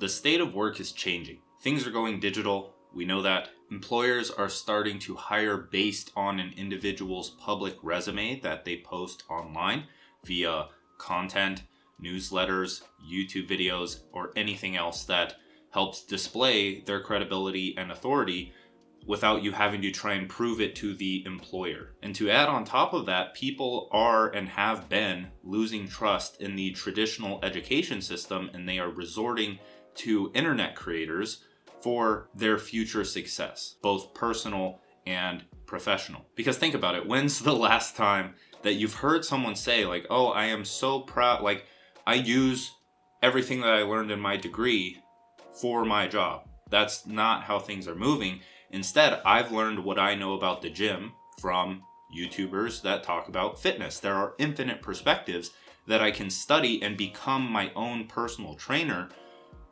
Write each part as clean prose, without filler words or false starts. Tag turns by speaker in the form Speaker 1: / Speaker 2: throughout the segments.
Speaker 1: The state of work is changing. Things are going digital. We know that. Employers are starting to hire based on an individual's public resume that they post online via content, newsletters, YouTube videos, or anything else that helps display their credibility and authority without you having to try and prove it to the employer. And to add on top of that, people are and have been losing trust in the traditional education system, and they are resorting to internet creators for their future success, both personal and professional. Because think about it, when's the last time that you've heard someone say like, oh, I am so proud, like I use everything that I learned in my degree for my job. That's not how things are moving. Instead, I've learned what I know about the gym from YouTubers that talk about fitness. There are infinite perspectives that I can study and become my own personal trainer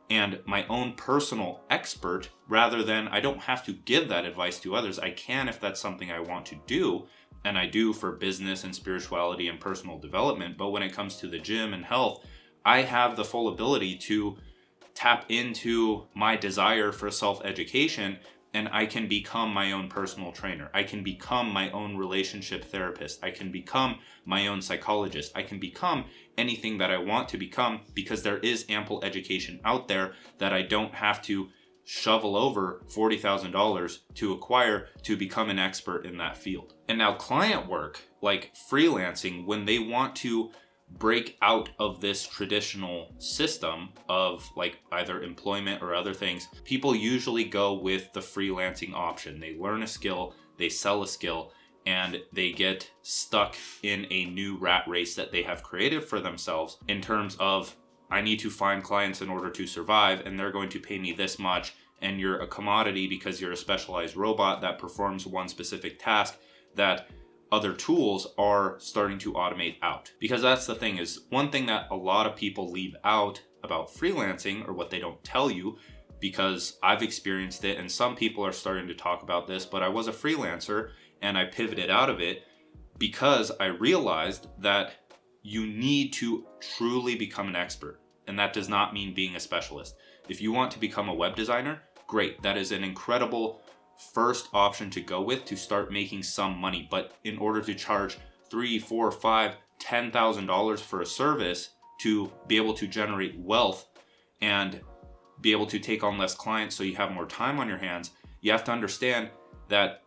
Speaker 1: and my own personal expert, rather than I don't have to give that advice to others. I can if that's something I want to do, and I do for business and spirituality and personal development. But when it comes to the gym and health, I have the full ability to tap into my desire for self-education, and I can become my own personal trainer. I can become my own relationship therapist. I can become my own psychologist. I can become anything that I want to become, because there is ample education out there that I don't have to shovel over $40,000 to acquire to become an expert in that field. And now client work, like freelancing, when they want to break out of this traditional system of like either employment or other things, people usually go with the freelancing option. They learn a skill, they sell a skill, and they get stuck in a new rat race that they have created for themselves in terms of, I need to find clients in order to survive, and they're going to pay me this much, and you're a commodity because you're a specialized robot that performs one specific task that other tools are starting to automate out. Because that's the thing, is one thing that a lot of people leave out about freelancing, or what they don't tell you, because I've experienced it and some people are starting to talk about this, but I was a freelancer and I pivoted out of it because I realized that you need to truly become an expert. And that does not mean being a specialist. If you want to become a web designer, great. That is an incredible first option to go with to start making some money. But in order to charge $3, $4, $5, $10,000 for a service to be able to generate wealth and be able to take on less clients so you have more time on your hands, you have to understand that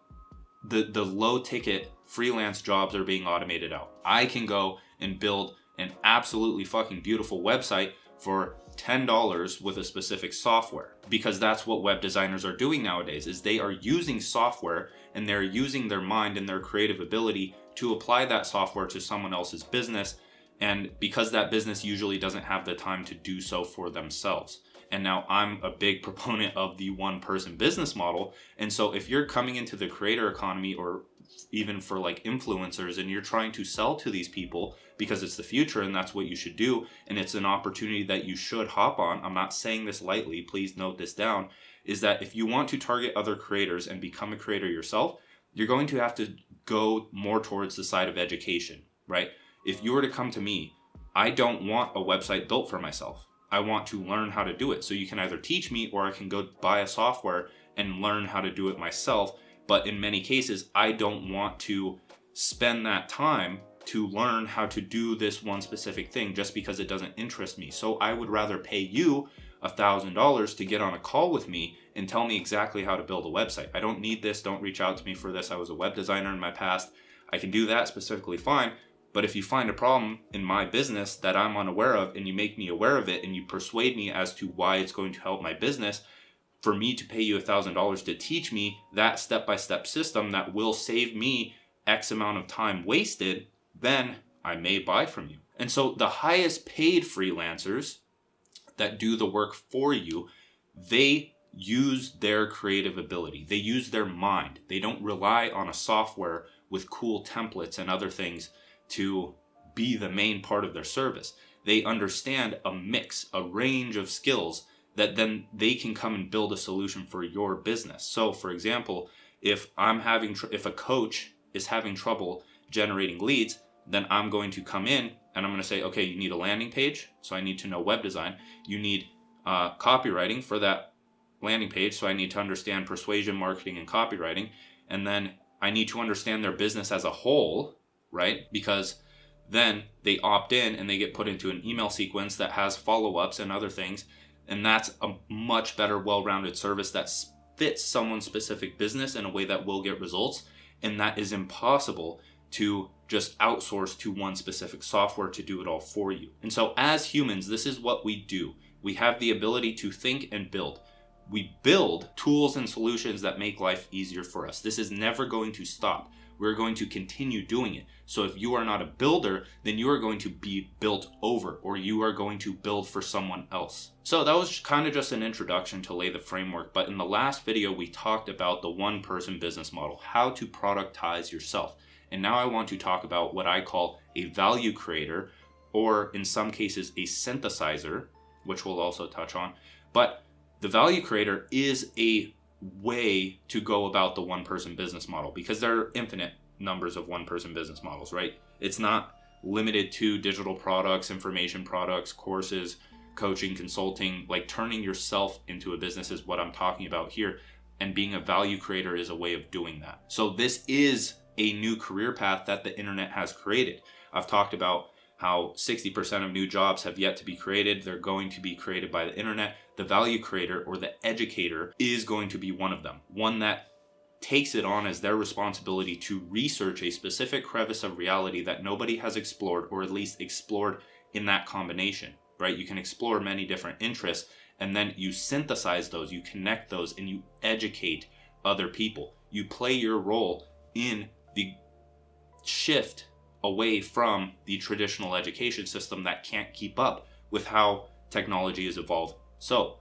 Speaker 1: the low ticket freelance jobs are being automated out. I can go and build an absolutely fucking beautiful website for $10 with a specific software, because that's what web designers are doing nowadays, is they are using software and they're using their mind and their creative ability to apply that software to someone else's business. And because that business usually doesn't have the time to do so for themselves. And now I'm a big proponent of the one person business model. And so if you're coming into the creator economy, or even for like influencers, and you're trying to sell to these people because it's the future and that's what you should do, and it's an opportunity that you should hop on, I'm not saying this lightly, please note this down, is that if you want to target other creators and become a creator yourself, you're going to have to go more towards the side of education, right? If you were to come to me, I don't want a website built for myself. I want to learn how to do it. So you can either teach me, or I can go buy a software and learn how to do it myself. But in many cases, I don't want to spend that time to learn how to do this one specific thing just because it doesn't interest me. So I would rather pay you $1,000 to get on a call with me and tell me exactly how to build a website. I don't need this. Don't reach out to me for this. I was a web designer in my past. I can do that specifically fine. But if you find a problem in my business that I'm unaware of, and you make me aware of it, and you persuade me as to why it's going to help my business, for me to pay you $1,000 to teach me that step-by-step system that will save me X amount of time wasted, then I may buy from you. And so the highest paid freelancers that do the work for you, they use their creative ability. They use their mind. They don't rely on a software with cool templates and other things to be the main part of their service. They understand a mix, a range of skills that then they can come and build a solution for your business. So for example, if a coach is having trouble generating leads, then I'm going to come in and I'm going to say, okay, you need a landing page. So I need to know web design. You need copywriting for that landing page. So I need to understand persuasion, marketing, and copywriting. And then I need to understand their business as a whole, right? Because then they opt in and they get put into an email sequence that has follow-ups and other things. And that's a much better, well-rounded service that fits someone's specific business in a way that will get results. And that is impossible to just outsource to one specific software to do it all for you. And so as humans, this is what we do. We have the ability to think and build. We build tools and solutions that make life easier for us. This is never going to stop. We're going to continue doing it. So if you are not a builder, then you are going to be built over, or you are going to build for someone else. So that was kind of just an introduction to lay the framework. But in the last video, we talked about the one-person business model, how to productize yourself. And now I want to talk about what I call a value creator, or in some cases, a synthesizer, which we'll also touch on. But the value creator is a way to go about the one-person business model, because there are infinite numbers of one-person business models, right? It's not limited to digital products, information products, courses, coaching, consulting. Like, turning yourself into a business is what I'm talking about here, and being a value creator is a way of doing that. So this is a new career path that the internet has created. I've talked about how 60% of new jobs have yet to be created. They're going to be created by the internet. The value creator, or the educator, is going to be one of them. One that takes it on as their responsibility to research a specific crevice of reality that nobody has explored, or at least explored in that combination, right? You can explore many different interests, and then you synthesize those, you connect those, and you educate other people. You play your role in the shift away from the traditional education system that can't keep up with how technology is evolving. So,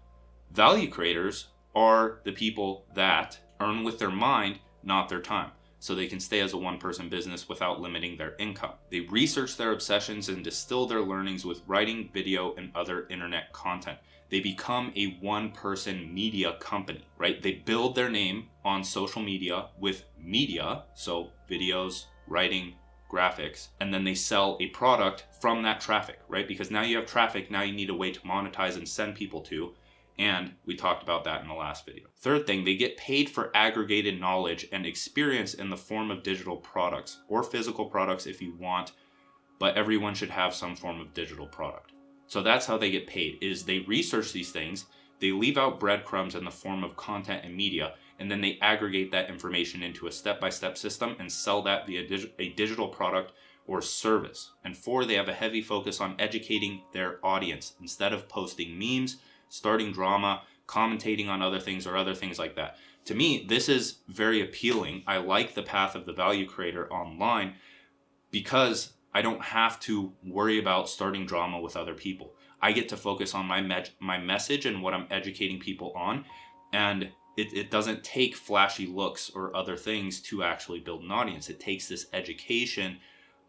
Speaker 1: value creators are the people that earn with their mind, not their time, so they can stay as a one-person business without limiting their income. They research their obsessions and distill their learnings with writing, video, and other internet content. They become a one-person media company, right? They build their name on social media with media, so videos, writing, graphics, and then they sell a product from that traffic, right? Because now you have traffic, now you need a way to monetize and send people to, and we talked about that in the last video. Third thing, they get paid for aggregated knowledge and experience in the form of digital products, or physical products if you want, but everyone should have some form of digital product. So that's how they get paid, is they research these things, they leave out breadcrumbs in the form of content and media, and then they aggregate that information into a step-by-step system and sell that via a digital product or service. And four, they have a heavy focus on educating their audience instead of posting memes, starting drama, commentating on other things, or other things like that. To me, this is very appealing. I like the path of the value creator online because I don't have to worry about starting drama with other people. I get to focus on my message and what I'm educating people on, and it doesn't take flashy looks or other things to actually build an audience. It takes this education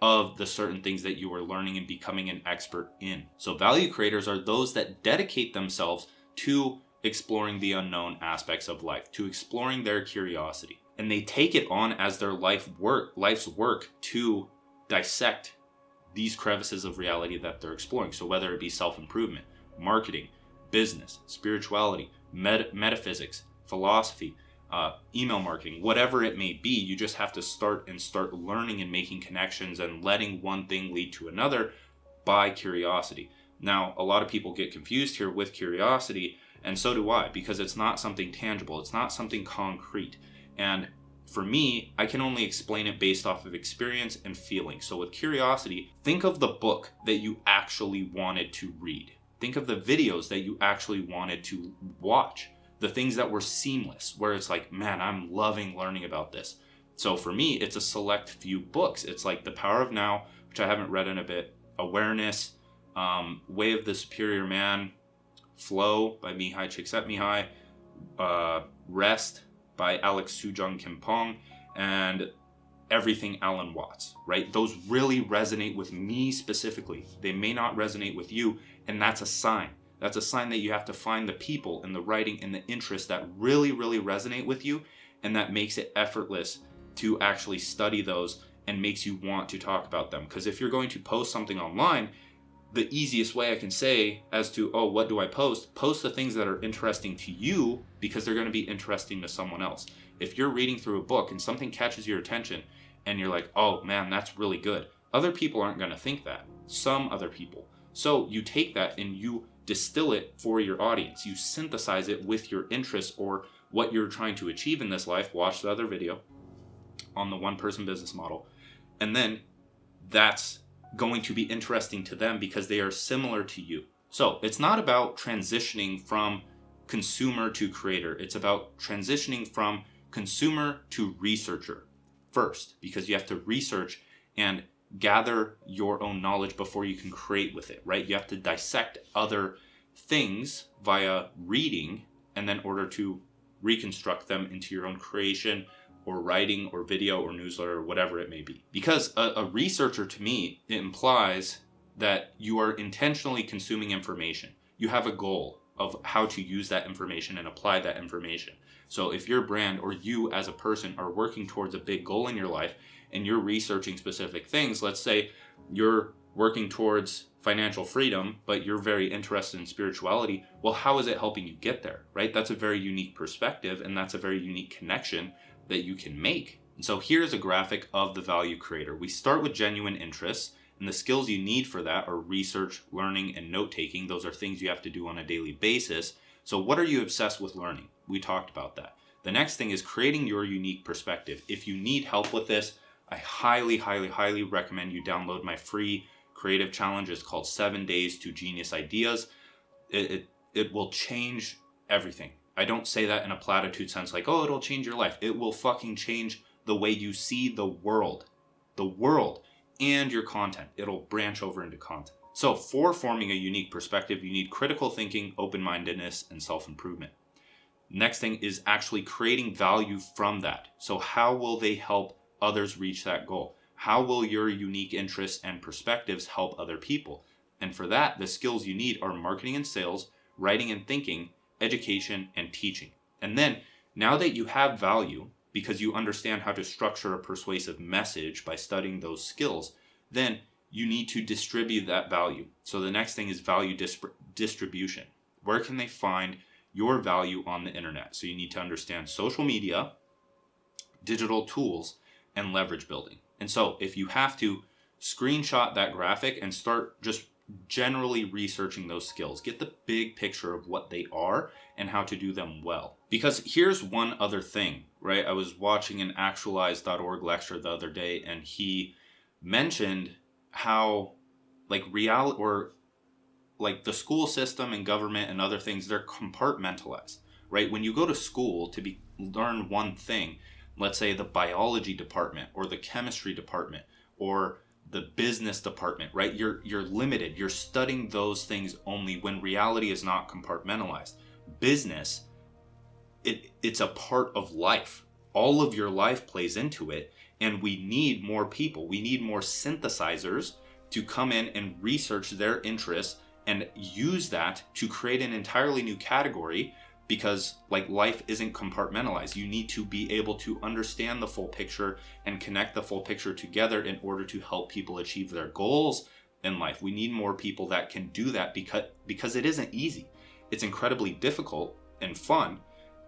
Speaker 1: of the certain things that you are learning and becoming an expert in. So value creators are those that dedicate themselves to exploring the unknown aspects of life, to exploring their curiosity. And they take it on as their life's work to dissect these crevices of reality that they're exploring. So whether it be self-improvement, marketing, business, spirituality, metaphysics, philosophy, email marketing, whatever it may be, you just have to start learning and making connections and letting one thing lead to another by curiosity. Now, a lot of people get confused here with curiosity, and so do I, because it's not something tangible. It's not something concrete. And for me, I can only explain it based off of experience and feeling. So with curiosity, think of the book that you actually wanted to read. Think of the videos that you actually wanted to watch. The things that were seamless, where it's like, man, I'm loving learning about this. So for me, it's a select few books. It's like The Power of Now, which I haven't read in a bit, Awareness, Way of the Superior Man, Flow by Mihai Csikszentmihalyi, Rest by Alex Sujung Kimpong, and Everything Alan Watts, right? Those really resonate with me specifically. They may not resonate with you, and that's a sign. That's a sign that you have to find the people and the writing and the interests that really, really resonate with you, and that makes it effortless to actually study those and makes you want to talk about them. Because if you're going to post something online, the easiest way I can say as to, oh, what do I post? Post the things that are interesting to you because they're going to be interesting to someone else. If you're reading through a book and something catches your attention and you're like, oh man, that's really good. Other people aren't going to think that. Some other people. So you take that and you distill it for your audience. You synthesize it with your interests or what you're trying to achieve in this life. Watch the other video on the one-person business model. And then that's going to be interesting to them because they are similar to you. So it's not about transitioning from consumer to creator. It's about transitioning from consumer to researcher first, because you have to research and gather your own knowledge before you can create with it, right? You have to dissect other things via reading and then order to reconstruct them into your own creation or writing or video or newsletter or whatever it may be. Because a researcher, to me, it implies that you are intentionally consuming information. You have a goal of how to use that information and apply that information. So if your brand or you as a person are working towards a big goal in your life and you're researching specific things, let's say you're working towards financial freedom, but you're very interested in spirituality, well, how is it helping you get there, right? That's a very unique perspective, and that's a very unique connection that you can make. And so here's a graphic of the value creator. We start with genuine interests, and the skills you need for that are research, learning, and note-taking. Those are things you have to do on a daily basis. So what are you obsessed with learning? We talked about that. The next thing is creating your unique perspective. If you need help with this, I highly, highly, highly recommend you download my free creative challenge. It's called 7 Days to Genius Ideas. It will change everything. I don't say that in a platitude sense like, oh, it'll change your life. It will fucking change the way you see the world and your content. It'll branch over into content. So for forming a unique perspective, you need critical thinking, open-mindedness, and self-improvement. Next thing is actually creating value from that. So how will they help others reach that goal? How will your unique interests and perspectives help other people? And for that, the skills you need are marketing and sales, writing and thinking, education, and teaching. And then now that you have value, because you understand how to structure a persuasive message by studying those skills, then you need to distribute that value. So the next thing is value distribution. Where can they find your value on the internet? So you need to understand social media, digital tools, and leverage building. And so if you have to screenshot that graphic and start just generally researching those skills, get the big picture of what they are and how to do them well. Because here's one other thing, right? I was watching an actualize.org lecture the other day, and he mentioned how like reality or like the school system and government and other things, they're compartmentalized, right? When you go to school to learn one thing, let's say the biology department or the chemistry department or the business department, right? You're limited. You're studying those things only when reality is not compartmentalized. Business, it's a part of life. All of your life plays into it, and we need more people. We need more synthesizers to come in and research their interests and use that to create an entirely new category, because like life isn't compartmentalized. You need to be able to understand the full picture and connect the full picture together in order to help people achieve their goals in life. We need more people that can do that because it isn't easy. It's incredibly difficult and fun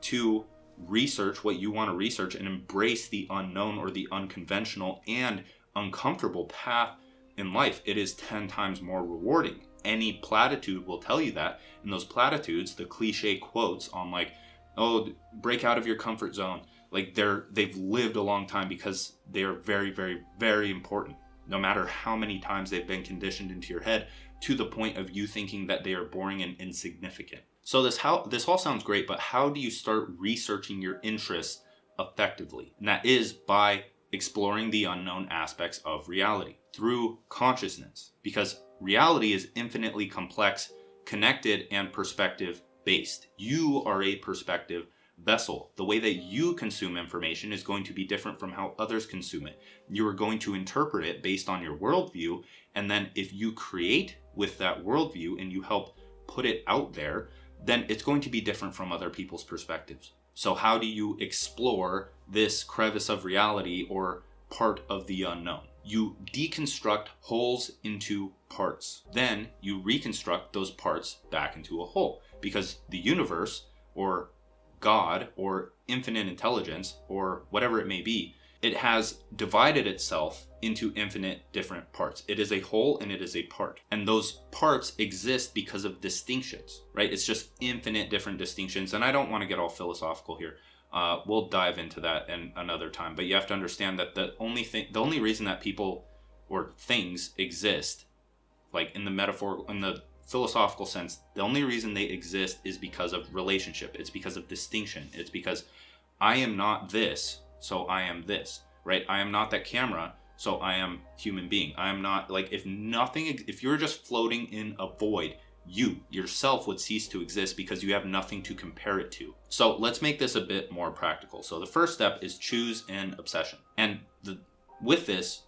Speaker 1: to research what you want to research and embrace the unknown or the unconventional and uncomfortable path in life. It is 10 times more rewarding. Any platitude will tell you that. And those platitudes, the cliche quotes on like, oh, break out of your comfort zone, like they've lived a long time because they are very, very, very important. No matter how many times they've been conditioned into your head to the point of you thinking that they are boring and insignificant. So this all sounds great, but how do you start researching your interests effectively? And that is by exploring the unknown aspects of reality through consciousness, because reality is infinitely complex, connected, and perspective based. You are a perspective vessel. The way that you consume information is going to be different from how others consume it. You are going to interpret it based on your worldview, and then if you create with that worldview and you help put it out there, then it's going to be different from other people's perspectives. So how do you explore this crevice of reality or part of the unknown? You deconstruct holes into parts. Then you reconstruct those parts back into a whole, because the universe, or God, or infinite intelligence, or whatever it may be, it has divided itself into infinite different parts. It is a whole and it is a part. And those parts exist because of distinctions, right? It's just infinite different distinctions. And I don't want to get all philosophical here. We'll dive into that in another time. But you have to understand that the only reason that people or things exist, like in the philosophical sense, the only reason they exist is because of relationship. It's because of distinction. It's because I am not this, so I am this, right? I am not that camera, so I am human being. I am not, like, if you're just floating in a void, you yourself would cease to exist because you have nothing to compare it to. So let's make this a bit more practical. So the first step is choose an obsession. And with this,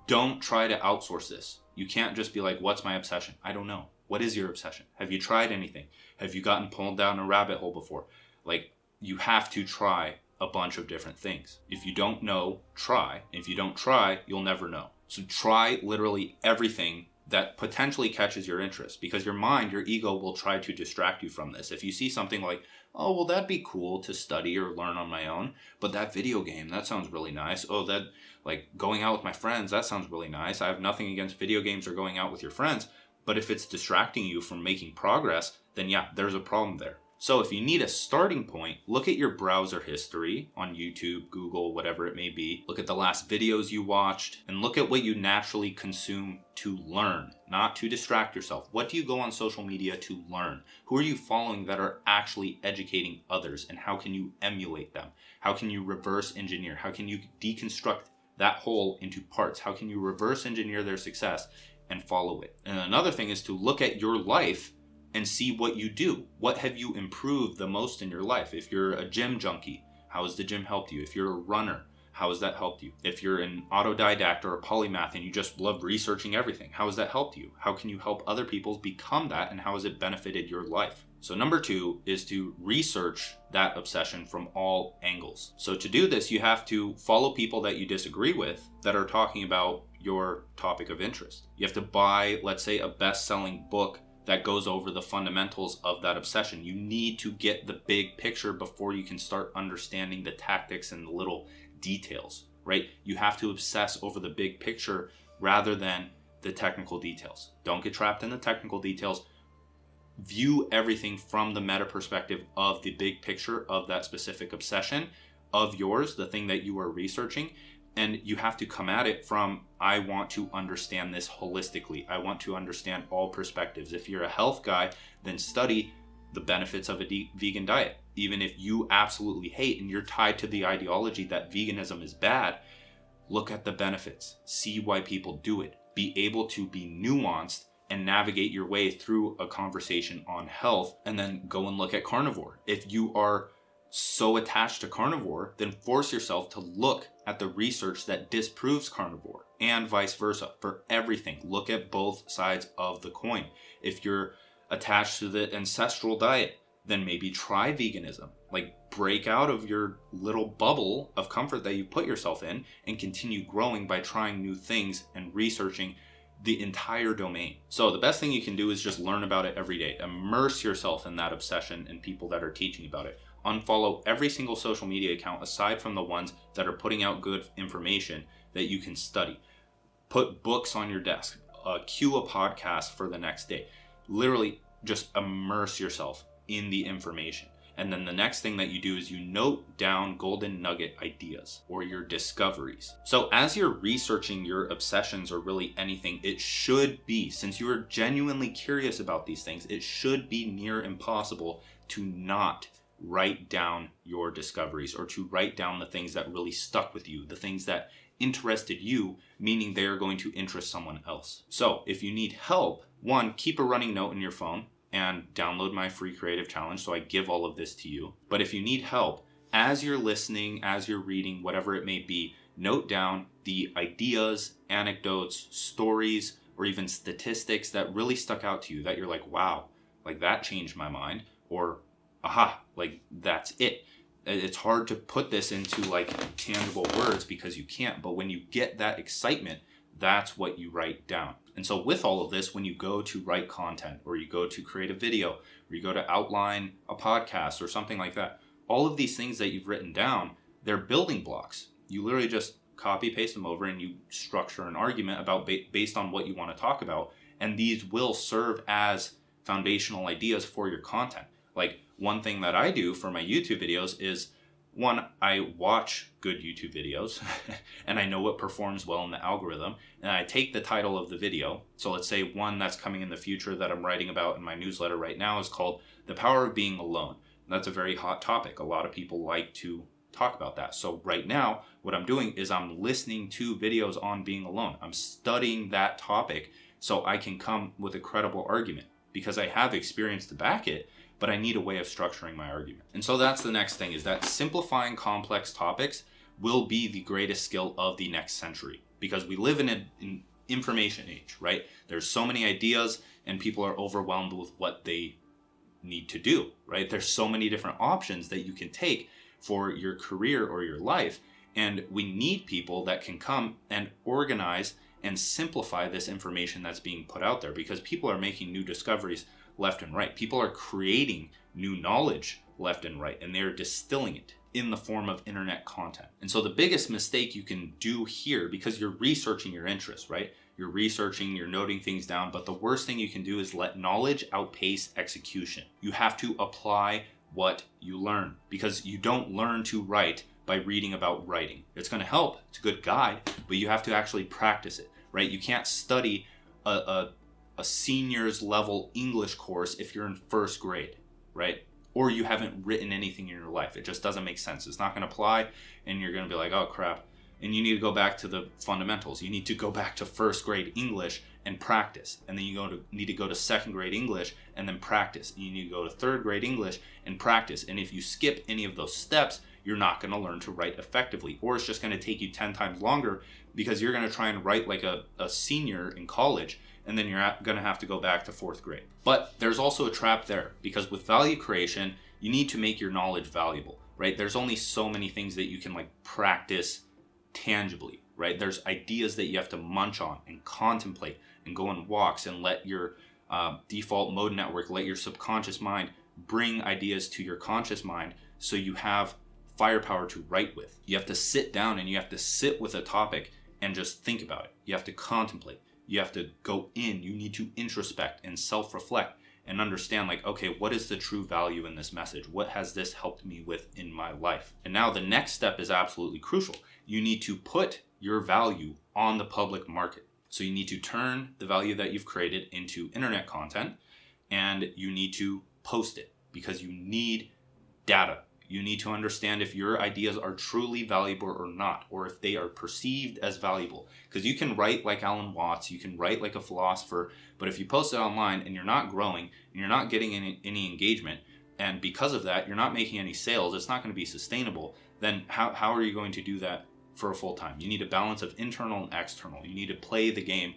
Speaker 1: don't try to outsource this. You can't just be like, what's my obsession? I don't know. What is your obsession? Have you tried anything? Have you gotten pulled down a rabbit hole before? Like, you have to try a bunch of different things. If you don't know, try. If you don't try, you'll never know. So try literally everything that potentially catches your interest, because your mind, your ego will try to distract you from this. If you see something like, oh, well, that'd be cool to study or learn on my own, but that video game, that sounds really nice. Oh, that, like, going out with my friends, that sounds really nice. I have nothing against video games or going out with your friends, but if it's distracting you from making progress, then yeah, there's a problem there. So if you need a starting point, look at your browser history on YouTube, Google, whatever it may be. Look at the last videos you watched and look at what you naturally consume to learn, not to distract yourself. What do you go on social media to learn? Who are you following that are actually educating others, and how can you emulate them? How can you reverse engineer? How can you deconstruct that whole into parts? How can you reverse engineer their success and follow it? And another thing is to look at your life and see what you do. What have you improved the most in your life? If you're a gym junkie, how has the gym helped you? If you're a runner, how has that helped you? If you're an autodidact or a polymath and you just love researching everything, how has that helped you? How can you help other people become that, and how has it benefited your life? So number 2 is to research that obsession from all angles. So to do this, you have to follow people that you disagree with that are talking about your topic of interest. You have to buy, let's say, a best-selling book that goes over the fundamentals of that obsession. You need to get the big picture before you can start understanding the tactics and the little details, right? You have to obsess over the big picture rather than the technical details. Don't get trapped in the technical details. View everything from the meta perspective of the big picture of that specific obsession of yours, the thing that you are researching. And you have to come at it from, I want to understand this holistically. I want to understand all perspectives. If you're a health guy, then study the benefits of a vegan diet. Even if you absolutely hate and you're tied to the ideology that veganism is bad, look at the benefits. See why people do it. Be able to be nuanced and navigate your way through a conversation on health, and then go and look at carnivore. If you are so attached to carnivore, then force yourself to look at the research that disproves carnivore, and vice versa. For everything, look at both sides of the coin. If you're attached to the ancestral diet, then maybe try veganism. Like, break out of your little bubble of comfort that you put yourself in and continue growing by trying new things and researching the entire domain. So the best thing you can do is just learn about it every day. Immerse yourself in that obsession and people that are teaching about it. Unfollow every single social media account aside from the ones that are putting out good information that you can study. Put books on your desk. Cue a podcast for the next day. Literally just immerse yourself in the information. And then the next thing that you do is you note down golden nugget ideas or your discoveries. So as you're researching your obsessions or really anything, it should be, since you are genuinely curious about these things, it should be near impossible to not write down your discoveries or to write down the things that really stuck with you, the things that interested you, meaning they are going to interest someone else. So if you need help, 1, keep a running note in your phone and download my free creative challenge so I give all of this to you. But if you need help, as you're listening, as you're reading, whatever it may be, note down the ideas, anecdotes, stories, or even statistics that really stuck out to you that you're like, wow, like that changed my mind, or aha, like that's it. It's hard to put this into like tangible words because you can't, but when you get that excitement, that's what you write down. And so with all of this, when you go to write content, or you go to create a video, or you go to outline a podcast or something like that, all of these things that you've written down, they're building blocks. You literally just copy paste them over and you structure an argument about based on what you want to talk about. And these will serve as foundational ideas for your content. Like, one thing that I do for my YouTube videos is, one, I watch good YouTube videos and I know what performs well in the algorithm, and I take the title of the video. So let's say one that's coming in the future that I'm writing about in my newsletter right now is called The Power of Being Alone. That's a very hot topic. A lot of people like to talk about that. So right now, what I'm doing is I'm listening to videos on being alone. I'm studying that topic so I can come with a credible argument, because I have experience to back it, but I need a way of structuring my argument. And so that's the next thing, is that simplifying complex topics will be the greatest skill of the next century, because we live in an information age, right? There's so many ideas and people are overwhelmed with what they need to do, right? There's so many different options that you can take for your career or your life. And we need people that can come and organize and simplify this information that's being put out there, because people are making new discoveries left and right. People are creating new knowledge left and right, and they're distilling it in the form of internet content. And so the biggest mistake you can do here, because you're researching your interests, right? You're researching, you're noting things down, but the worst thing you can do is let knowledge outpace execution. You have to apply what you learn, because you don't learn to write by reading about writing. It's going to help, it's a good guide, but you have to actually practice it, right? You can't study a senior's level English course if you're in first grade, right? Or you haven't written anything in your life. It just doesn't make sense. It's not going to apply, and you're going to be like, oh crap. And you need to go back to the fundamentals. You need to go back to first grade English and practice. And then you need to go to second grade English and then practice. And you need to go to third grade English and practice. And if you skip any of those steps, you're not going to learn to write effectively. Or it's just going to take you 10 times longer, because you're going to try and write like a senior in college, and then you're going to have to go back to fourth grade. But there's also a trap there, because with value creation, you need to make your knowledge valuable, right? There's only so many things that you can like practice tangibly, right? There's ideas that you have to munch on and contemplate and go on walks and let your default mode network, let your subconscious mind bring ideas to your conscious mind, so you have firepower to write with. You have to sit down and you have to sit with a topic and just think about it. You have to contemplate. You have to go in. You need to introspect and self-reflect and understand, like, okay, what is the true value in this message? What has this helped me with in my life? And now the next step is absolutely crucial. You need to put your value on the public market. So you need to turn the value that you've created into internet content, and you need to post it, because you need data. You need to understand if your ideas are truly valuable or not, or if they are perceived as valuable. Because you can write like Alan Watts, you can write like a philosopher, but if you post it online and you're not growing and you're not getting any engagement, and because of that you're not making any sales, it's not going to be sustainable, then how are you going to do that for a full time? You need a balance of internal and external. You need to play the game,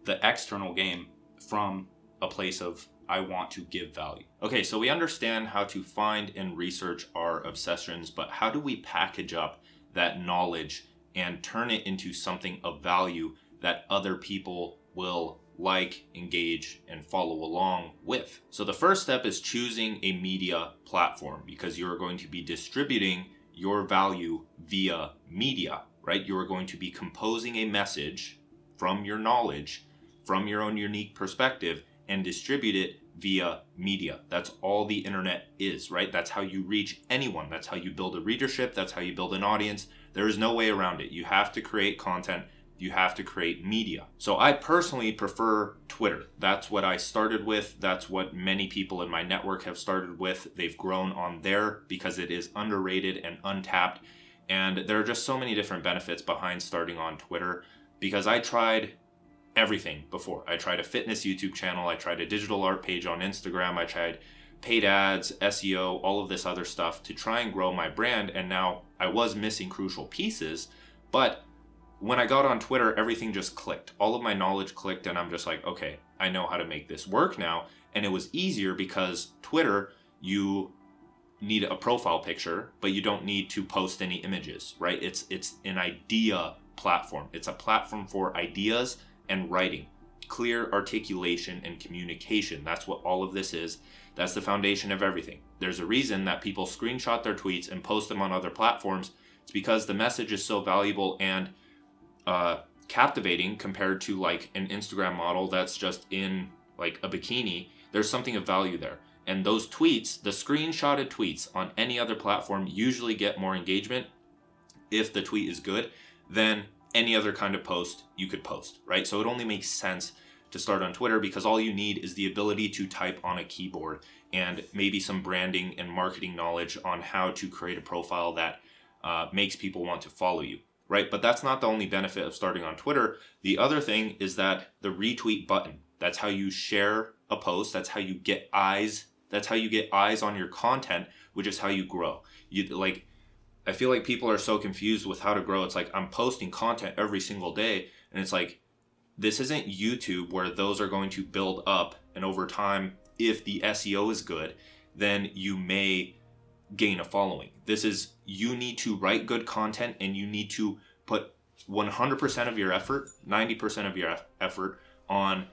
Speaker 1: the external game, from a place of I want to give value. Okay, so we understand how to find and research our obsessions, but how do we package up that knowledge and turn it into something of value that other people will like, engage, and follow along with? So the first step is choosing a media platform, because you're going to be distributing your value via media, right? You're going to be composing a message from your knowledge, from your own unique perspective, and distribute it via media. That's all the internet is, right? That's how you reach anyone. That's how you build a readership. That's how you build an audience. There is no way around it. You have to create content. You have to create media. So I personally prefer Twitter. That's what I started with. That's what many people in my network have started with. They've grown on there because it is underrated and untapped. And there are just so many different benefits behind starting on Twitter, because I tried everything before. I tried a fitness YouTube channel. I tried a digital art page on Instagram. I tried paid ads, SEO, all of this other stuff to try and grow my brand. And now I was missing crucial pieces. But when I got on Twitter, everything just clicked. All of my knowledge clicked, and I'm just like, okay, I know how to make this work now. And it was easier because Twitter, you need a profile picture, but you don't need to post any images, right? It's an idea platform. It's a platform for ideas and writing. clear articulation and communication. That's what all of this is. That's the foundation of everything. There's a reason that people screenshot their tweets and post them on other platforms. It's because the message is so valuable and captivating compared to like an Instagram model that's just in like a bikini. There's something of value there. And those tweets, the screenshotted tweets on any other platform usually get more engagement if the tweet is good than any other kind of post you could post, right? So it only makes sense to start on Twitter because all you need is the ability to type on a keyboard and maybe some branding and marketing knowledge on how to create a profile that makes people want to follow you, right? But that's not the only benefit of starting on Twitter. The other thing is that the retweet button, that's how you share a post. That's how you get eyes. That's how you get eyes on your content, which is how you grow. I feel like people are so confused with how to grow. It's like, I'm posting content every single day. And it's like, this isn't YouTube where those are going to build up. And over time, if the SEO is good, then you may gain a following. This is, you need to write good content and you need to put 100% of your effort, 90% of your effort on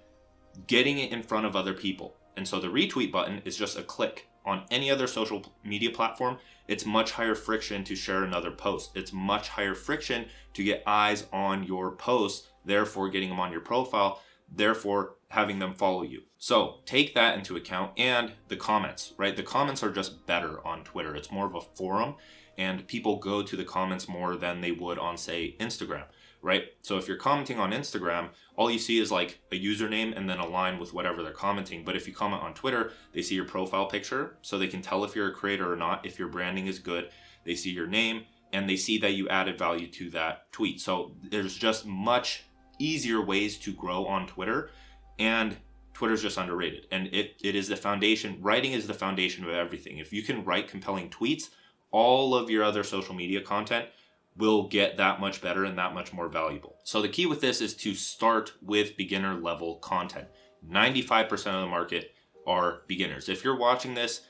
Speaker 1: getting it in front of other people. And so the retweet button is just a click. On any other social media platform, it's much higher friction to share another post. It's much higher friction to get eyes on your posts, therefore getting them on your profile, therefore having them follow you. So take that into account, and the comments, right? The comments are just better on Twitter. It's more of a forum, and people go to the comments more than they would on, say, Instagram, right? So if you're commenting on Instagram, all you see is like a username and then a line with whatever they're commenting. But if you comment on Twitter, they see your profile picture, so they can tell if you're a creator or not. If your branding is good, they see your name and they see that you added value to that tweet. So there's just much easier ways to grow on Twitter, and Twitter's just underrated. And it is the foundation. Writing is the foundation of everything. If you can write compelling tweets, all of your other social media content will get that much better and that much more valuable. So the key with this is to start with beginner level content. 95% of the market are beginners. If you're watching this,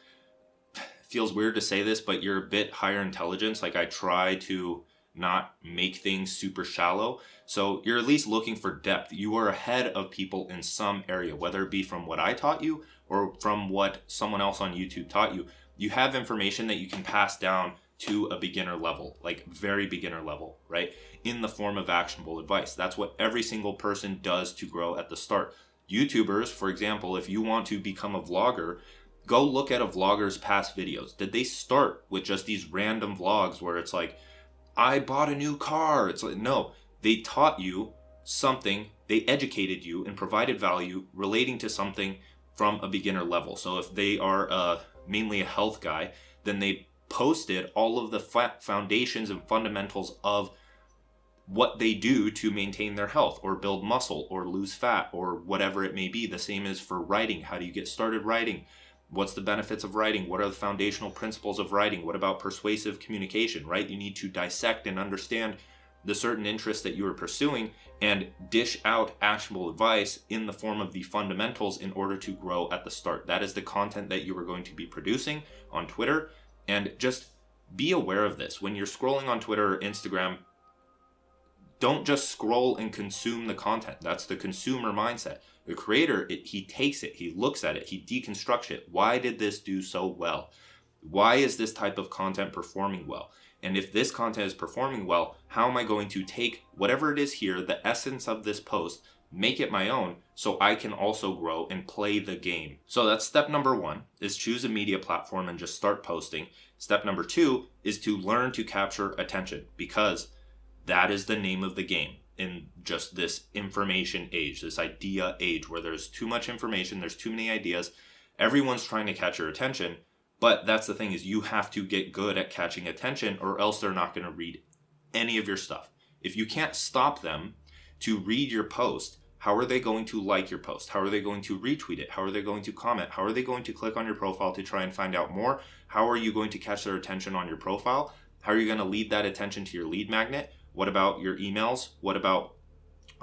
Speaker 1: it feels weird to say this, but you're a bit higher intelligence. Like, I try to not make things super shallow. So you're at least looking for depth. You are ahead of people in some area, whether it be from what I taught you or from what someone else on YouTube taught you. You have information that you can pass down to a beginner level, like very beginner level, right? In the form of actionable advice. That's what every single person does to grow at the start. YouTubers, for example, if you want to become a vlogger, go look at a vlogger's past videos. Did they start with just these random vlogs where it's like, I bought a new car? It's like, no, they taught you something, they educated you and provided value relating to something from a beginner level. So if they are mainly a health guy, then they posted all of the foundations and fundamentals of what they do to maintain their health or build muscle or lose fat or whatever it may be. The same is for writing. How do you get started writing? What's the benefits of writing? What are the foundational principles of writing? What about persuasive communication, right? You need to dissect and understand the certain interests that you are pursuing and dish out actionable advice in the form of the fundamentals in order to grow at the start. That is the content that you are going to be producing on Twitter. And just be aware of this. When you're scrolling on Twitter or Instagram, don't just scroll and consume the content. That's the consumer mindset. The creator, he takes it, he looks at it, he deconstructs it. Why did this do so well? Why is this type of content performing well? And if this content is performing well, how am I going to take whatever it is here, the essence of this post, make it my own so I can also grow and play the game? So that's step number 1, is choose a media platform and just start posting. Step number 2 is to learn to capture attention, because that is the name of the game in just this information age, this idea age where there's too much information, there's too many ideas. Everyone's trying to catch your attention, but that's the thing, is you have to get good at catching attention or else they're not going to read any of your stuff. If you can't stop them to read your post, how are they going to like your post? How are they going to retweet it? How are they going to comment? How are they going to click on your profile to try and find out more? How are you going to catch their attention on your profile? How are you going to lead that attention to your lead magnet? What about your emails? What about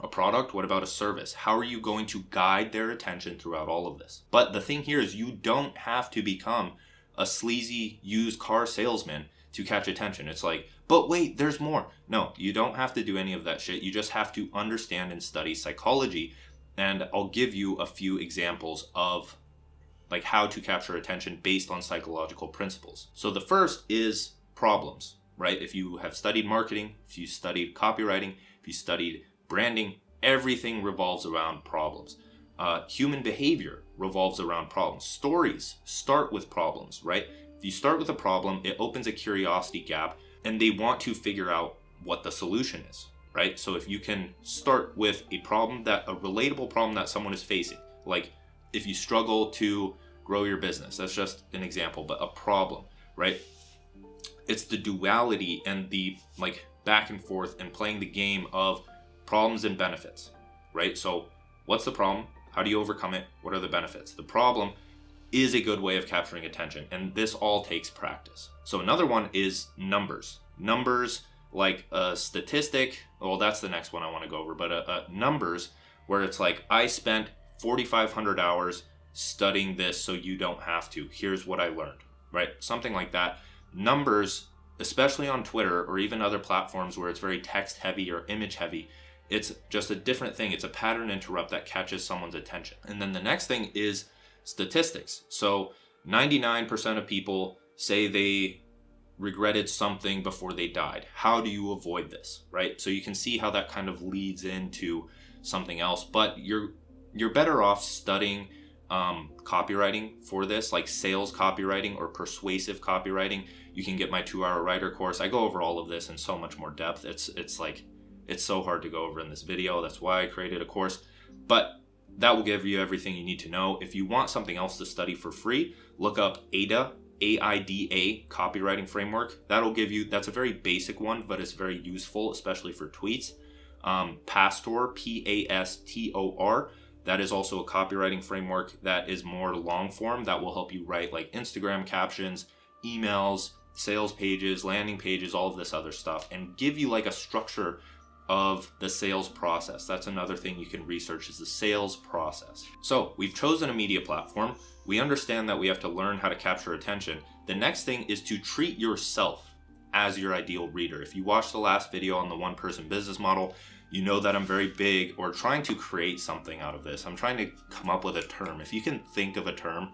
Speaker 1: a product? What about a service? How are you going to guide their attention throughout all of this? But the thing here is you don't have to become a sleazy used car salesman to catch attention. It's like, but wait, there's more. No, you don't have to do any of that shit. You just have to understand and study psychology And I'll give you a few examples of like how to capture attention based on psychological principles. So the first is problems, right? If you have studied marketing, if you studied copywriting, if you studied branding, everything revolves around problems. Human behavior revolves around problems. Stories start with problems, right? If you start with a problem, it opens a curiosity gap, and they want to figure out what the solution is, right? So if you can start with a relatable problem that someone is facing, like if you struggle to grow your business, that's just an example, but a problem, right? It's the duality and the like back and forth and playing the game of problems and benefits, right? So what's the problem? How do you overcome it? What are the benefits? The problem is a good way of capturing attention, and this all takes practice. So another one is numbers. Numbers like a statistic, well, that's the next one I want to go over, but numbers where it's like, I spent 4,500 hours studying this so you don't have to. Here's what I learned, right? Something like that. Numbers, especially on Twitter or even other platforms where it's very text heavy or image heavy, it's just a different thing. It's a pattern interrupt that catches someone's attention. And then the next thing is statistics. So 99% of people say they regretted something before they died. How do you avoid this, right? So you can see how that kind of leads into something else, but you're better off studying copywriting for this, like sales copywriting or persuasive copywriting. You can get my 2-hour writer course. I go over all of this in so much more depth. It's so hard to go over in this video. That's why I created a course, but that will give you everything you need to know. If you want something else to study for free, look up AIDA, AIDA copywriting framework. That's a very basic one, but it's very useful, especially for tweets. Pastor, PASTOR, that is also a copywriting framework that is more long form, that will help you write like Instagram captions, emails, sales pages, landing pages, all of this other stuff, and give you like a structure of the sales process. That's another thing you can research, is the sales process. So we've chosen a media platform. We understand that we have to learn how to capture attention. The next thing is to treat yourself as your ideal reader. If you watched the last video on the one-person business model, you know that I'm very big or trying to create something out of this. I'm trying to come up with a term. If you can think of a term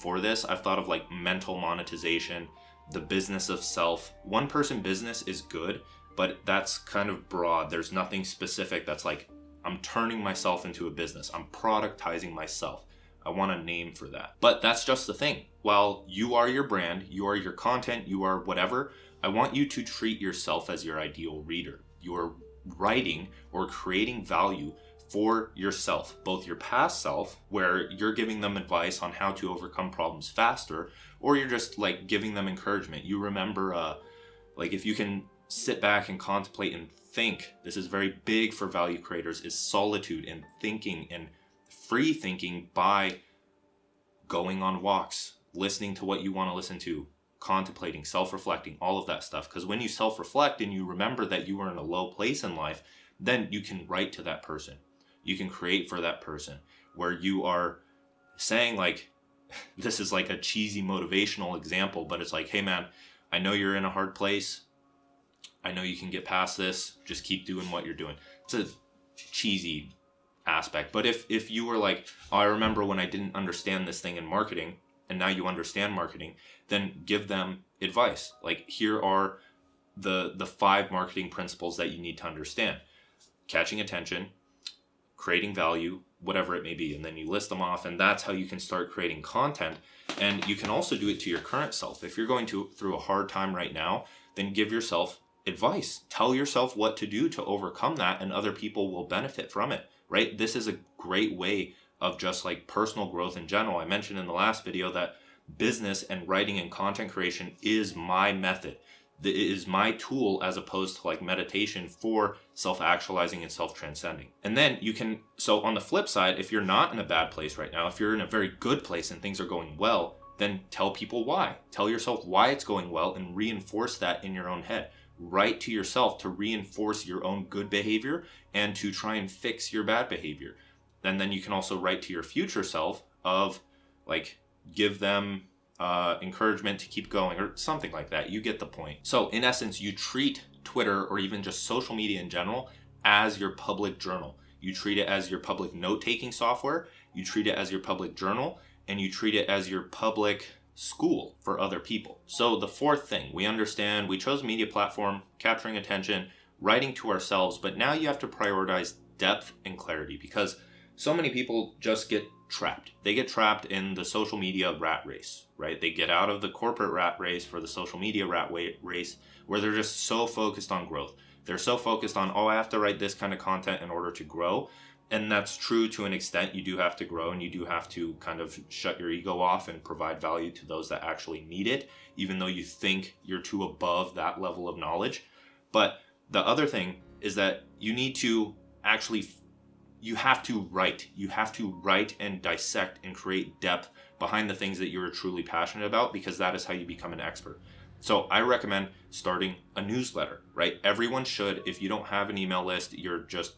Speaker 1: for this, I've thought of like mental monetization, the business of self. One-person business is good, but that's kind of broad. There's nothing specific that's like, I'm turning myself into a business. I'm productizing myself. I want a name for that. But that's just the thing. While you are your brand, you are your content, you are whatever, I want you to treat yourself as your ideal reader. You are writing or creating value for yourself, both your past self, where you're giving them advice on how to overcome problems faster, or you're just like giving them encouragement. You remember, like if you can sit back and contemplate and think, this is very big for value creators, is solitude and thinking and free thinking by going on walks, listening to what you want to listen to, contemplating, self-reflecting, all of that stuff. Because when you self-reflect and you remember that you were in a low place in life, then you can write to that person. You can create for that person, where you are saying like, this is like a cheesy motivational example, but it's like, hey man, I know you're in a hard place. I know you can get past this. Just keep doing what you're doing. It's a cheesy aspect. But if you were like, oh, I remember when I didn't understand this thing in marketing, and now you understand marketing, then give them advice. Like, here are the 5 marketing principles that you need to understand. Catching attention, creating value, whatever it may be. And then you list them off, and that's how you can start creating content. And you can also do it to your current self. If you're going through a hard time right now, then give yourself advice. Tell yourself what to do to overcome that, and other people will benefit from it, right? This is a great way of just like personal growth in general. I mentioned in the last video that business and writing and content creation is my method. It is my tool, as opposed to like meditation, for self-actualizing and self-transcending. And then you can, so on the flip side, if you're not in a bad place right now, if you're in a very good place and things are going well, then tell people why. Tell yourself why it's going well and reinforce that in your own head. Write to yourself to reinforce your own good behavior and to try and fix your bad behavior. And then you can also write to your future self of like, give them encouragement to keep going or something like that. You get the point. So in essence, you treat Twitter or even just social media in general as your public journal. You treat it as your public note-taking software, you treat it as your public journal, and you treat it as your public school for other people. So the fourth thing, we understand we chose media platform, capturing attention, writing to ourselves, but now you have to prioritize depth and clarity, because so many people just get trapped. They get trapped in the social media rat race, right? They get out of the corporate rat race for the social media race, where they're just so focused on growth. They're so focused on, oh, I have to write this kind of content in order to grow. And that's true to an extent. You do have to grow, and you do have to kind of shut your ego off and provide value to those that actually need it, even though you think you're too above that level of knowledge. But the other thing is that you need to actually, you have to write. You have to write and dissect and create depth behind the things that you're truly passionate about, because that is how you become an expert. So I recommend starting a newsletter, right? Everyone should. If you don't have an email list, you're just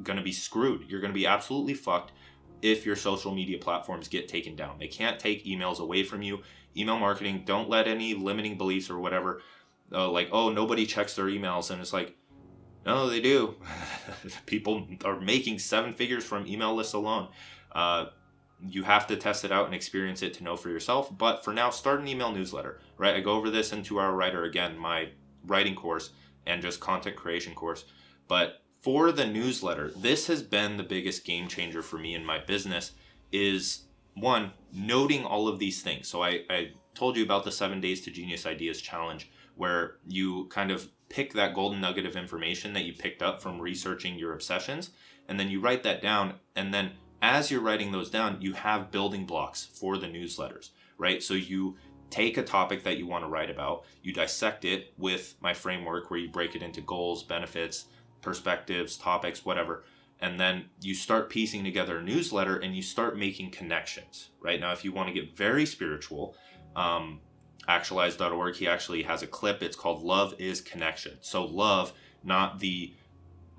Speaker 1: going to be screwed. You're going to be absolutely fucked if your social media platforms get taken down. They can't take emails away from you. Email marketing, don't let any limiting beliefs or whatever, like, oh, nobody checks their emails. And it's like, no, they do. People are making 7 figures from email lists alone. You have to test it out and experience it to know for yourself. But for now, start an email newsletter, right? I go over this in 2-Hour Writer, again, my writing course and just content creation course. But for the newsletter, this has been the biggest game changer for me in my business, is one, noting all of these things. So I told you about the 7 Days to Genius Ideas challenge, where you kind of pick that golden nugget of information that you picked up from researching your obsessions, and then you write that down. And then as you're writing those down, you have building blocks for the newsletters, right? So you take a topic that you want to write about, you dissect it with my framework where you break it into goals, benefits, perspectives, topics, whatever. And then you start piecing together a newsletter and you start making connections, right? Now, if you want to get very spiritual, actualize.org, he actually has a clip. It's called Love is Connection. So love, not the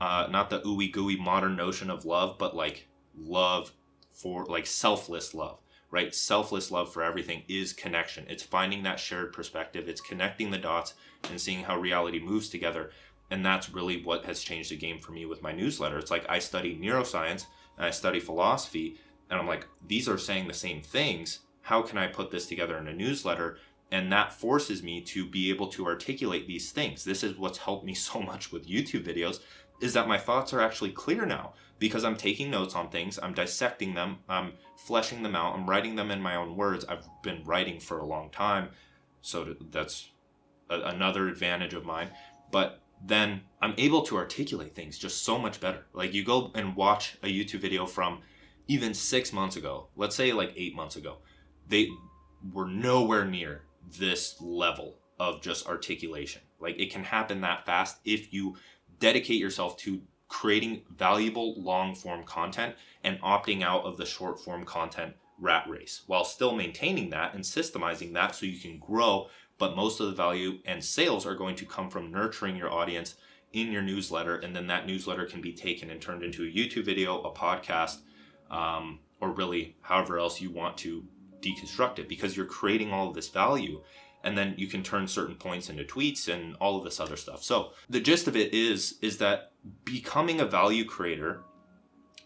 Speaker 1: ooey gooey modern notion of love, but like love for like selfless love, right? Selfless love for everything is connection. It's finding that shared perspective. It's connecting the dots and seeing how reality moves together. And that's really what has changed the game for me with my newsletter. It's like I study neuroscience and I study philosophy, and I'm like, these are saying the same things. How can I put this together in a newsletter? And that forces me to be able to articulate these things. This is what's helped me so much with YouTube videos, is that my thoughts are actually clear now, because I'm taking notes on things, I'm dissecting them, I'm fleshing them out, I'm writing them in my own words. I've been writing for a long time, so that's another advantage of mine. But then I'm able to articulate things just so much better. Like, you go and watch a YouTube video from even 6 months ago, let's say like 8 months ago, they were nowhere near this level of just articulation. Like, it can happen that fast if you dedicate yourself to creating valuable long form content and opting out of the short form content rat race, while still maintaining that and systemizing that so you can grow. But most of the value and sales are going to come from nurturing your audience in your newsletter. And then that newsletter can be taken and turned into a YouTube video, a podcast, or really however else you want to deconstruct it, because you're creating all of this value. And then you can turn certain points into tweets and all of this other stuff. So the gist of it is that becoming a value creator,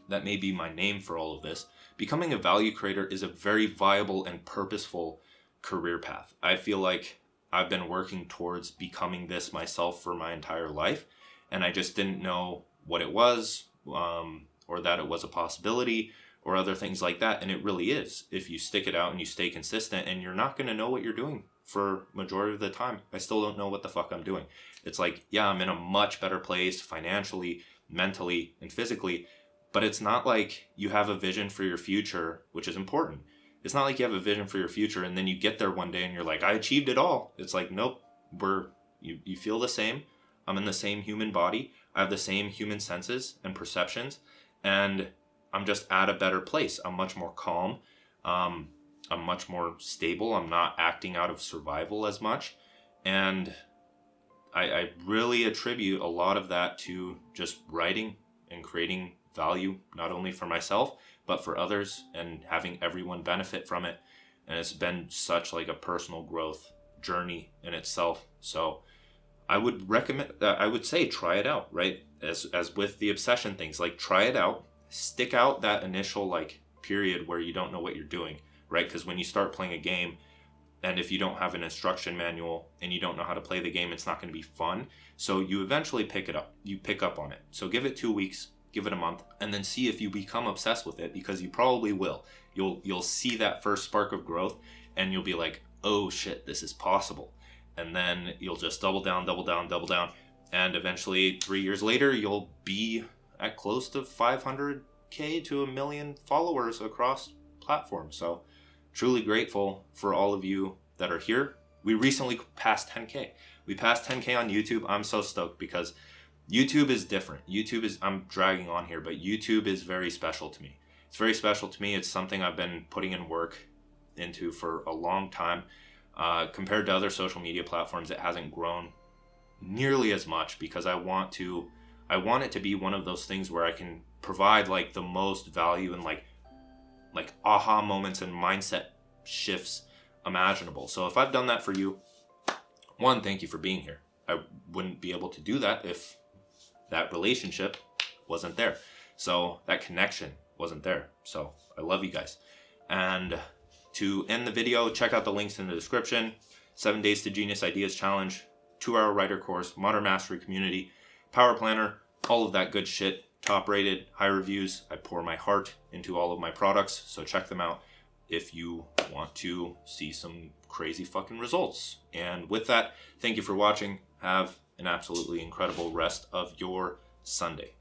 Speaker 1: that may be my name for all of this, becoming a value creator is a very viable and purposeful career path. I feel like I've been working towards becoming this myself for my entire life, and I just didn't know what it was, or that it was a possibility, or other things like that. And it really is, if you stick it out and you stay consistent. And you're not going to know what you're doing for majority of the time. I still don't know what the fuck I'm doing. It's like, yeah, I'm in a much better place financially, mentally, and physically, but it's not like you have a vision for your future, which is important. It's not like you have a vision for your future and then you get there one day and you're like, I achieved it all. It's like, nope, you feel the same. I'm in the same human body. I have the same human senses and perceptions, and I'm just at a better place. I'm much more calm. I'm much more stable. I'm not acting out of survival as much. And I really attribute a lot of that to just writing and creating value, not only for myself, but for others, and having everyone benefit from it. And it's been such like a personal growth journey in itself. So I would recommend, I would say try it out, right? As with the obsession things, like try it out, stick out that initial like period where you don't know what you're doing, right? Because when you start playing a game, and if you don't have an instruction manual and you don't know how to play the game, it's not going to be fun. So you eventually pick it up. You pick up on it. So give it 2 weeks, give it a month, and then see if you become obsessed with it, because you probably will. You'll see that first spark of growth and you'll be like, oh shit, this is possible. And then you'll just double down. And eventually 3 years later, you'll be at close to 500K to 1 million followers across platforms. So truly grateful for all of you that are here. We recently passed 10K. We passed 10K on YouTube. I'm so stoked because YouTube is different. I'm dragging on here, but YouTube is very special to me. It's very special to me. It's something I've been putting in work into for a long time. Compared to other social media platforms, it hasn't grown nearly as much because I want it to be one of those things where I can provide like the most value and like aha moments and mindset shifts imaginable. So if I've done that for you, one, thank you for being here. I wouldn't be able to do that if that relationship wasn't there. So that connection wasn't there. So I love you guys. And to end the video, check out the links in the description. 7 Days to Genius Ideas Challenge, 2-hour writer course, Modern Mastery Community, Power Planner, all of that good shit. Top rated, high reviews. I pour my heart into all of my products, so check them out if you want to see some crazy fucking results. And with that, thank you for watching. Have an absolutely incredible rest of your Sunday.